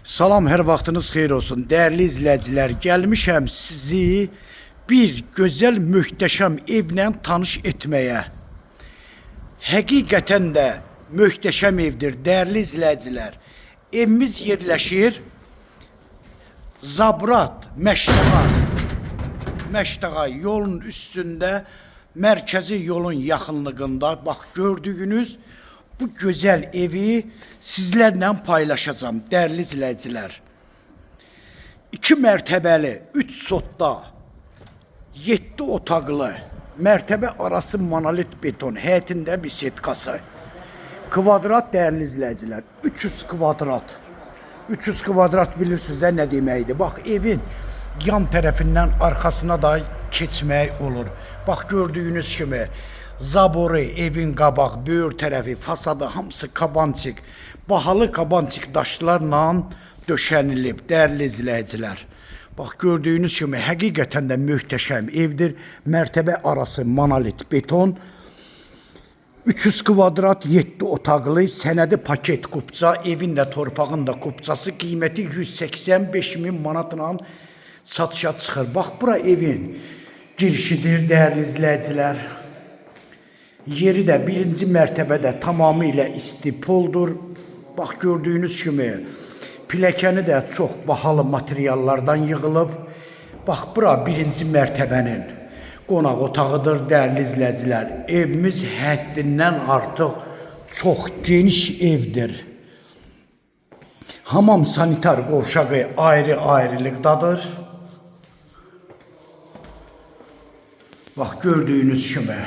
Salam, hər vaxtınız xeyir olsun. Dəyərli izləyicilər, gəlmişəm sizi bir gözəl, möhtəşəm evlə tanış etməyə. Həqiqətən də möhtəşəm evdir, dəyərli izləyicilər. Evimiz yerləşir Zabrat, Məştağa yolun üstündə, mərkəzi yolun yaxınlığında. Bax, gördüyünüz bu gözəl evi sizlərlə paylaşacağım, dəyərli izləyicilər. 2 mərtəbəli, 3 sotda, 7 otaqlı, mərtəbə arası monolit beton, həyətində bisetkası. Kvadrat, dəyərli izləyicilər, 300 kvadrat. 300 kvadrat bilirsiniz də nə deməkdir. Bax, evin yan tərəfindən arxasına da keçmək olur. Bax, gördüyünüz kimi zaboru, evin qabaq, böyür tərəfi, fasadı hamısı kabançik, bahalı kabançik daşlarla döşənilib, dəyərli izləyicilər. Bax, gördüyünüz kimi həqiqətən də möhtəşəm evdir. Mərtəbə arası monolit beton, 300 kvadrat, 7 otaqlı, sənədi paket kupça, evin də torpağın da kupçası, qiyməti 185.000 manatla satışa çıxır. Bax, bura evin girişidir, dəyərli izləyicilər. Yeri də birinci mərtəbədə tamamilə istipoldur. Bax, gördüyünüz kimi pilləkəni də çox bahalı materiallardan yığılıb. Bax, bura birinci mərtəbənin qonaq otağıdır, dəyərli izləyicilər. Evimiz həddindən artıq çox geniş evdir. Hamam sanitar qovşağı ayrı-ayrılıqdadır. Bax, gördüyünüz kimi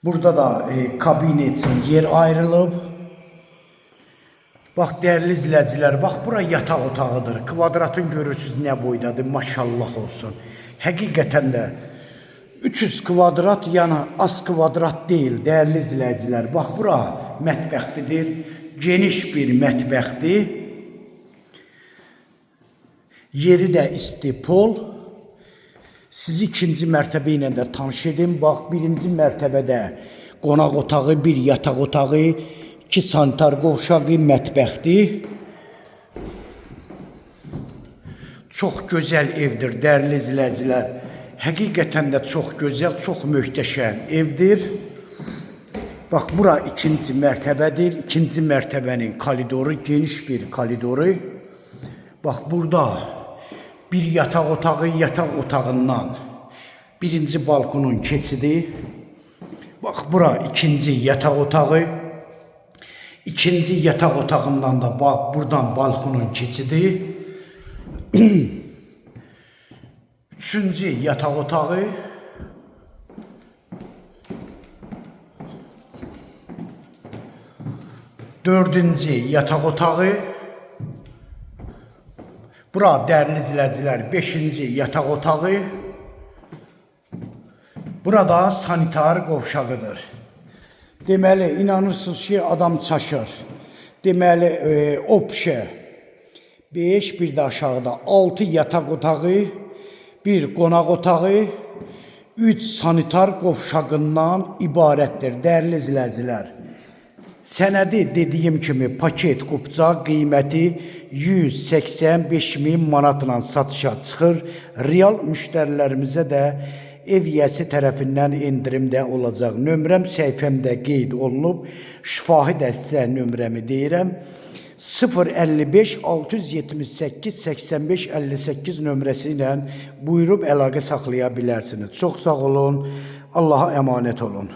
burada da kabine için yer ayrılıb. Bax, dəyərli izləyicilər, bax, bura yataq otağıdır. Kvadratın görürsünüz nə boydadır, maşallah olsun. Həqiqətən də 300 kvadrat, yəni az kvadrat deyil, dəyərli izləyicilər. Bax, bura mətbəxtidir, geniş bir mətbəxdir. Yeri də istipol. Sizi ikinci mərtəbə ilə də tanış edim. Bax, birinci mərtəbədə qonaq otağı, bir yataq otağı, 2 sanitar qovşağı, mətbəxdir. Çox gözəl evdir, dəyərli izləyicilər. Həqiqətən də çox gözəl, çox möhtəşəm evdir. Bax, bura ikinci mərtəbədir. İkinci mərtəbənin koridoru, geniş bir koridoru. Bax, burada bir yataq otağı, yataq otağından birinci balkonun keçidi. Bax, bura ikinci yataq otağı. İkinci yataq otağından da bax, buradan balkonun keçidi. Üçüncü yataq otağı. Dördüncü yataq otağı. Bura, dəyərli izləyicilər, 5-ci yataq otağı. Burada sanitar qovşağıdır. Deməli, inanırsınız ki, adam çaşır. Deməli, opşe 5, bir də aşağıda 6 yataq otağı, bir qonaq otağı, 3 sanitar qovşağından ibarətdir, dəyərli izləyicilər. Sənədi dediyim kimi paket kupça, qiyməti 185.000 manatla satışa çıxır. Real müştərilərimizə də ev yiyəsi tərəfindən endirimdə olacaq. Nömrəm səhifəmdə qeyd olunub. Şifahi dəstə nömrəmi deyirəm. 055 678 85 58 nömrəsi ilə buyurub əlaqə saxlaya bilərsiniz. Çox sağ olun. Allah'a əmanət olun.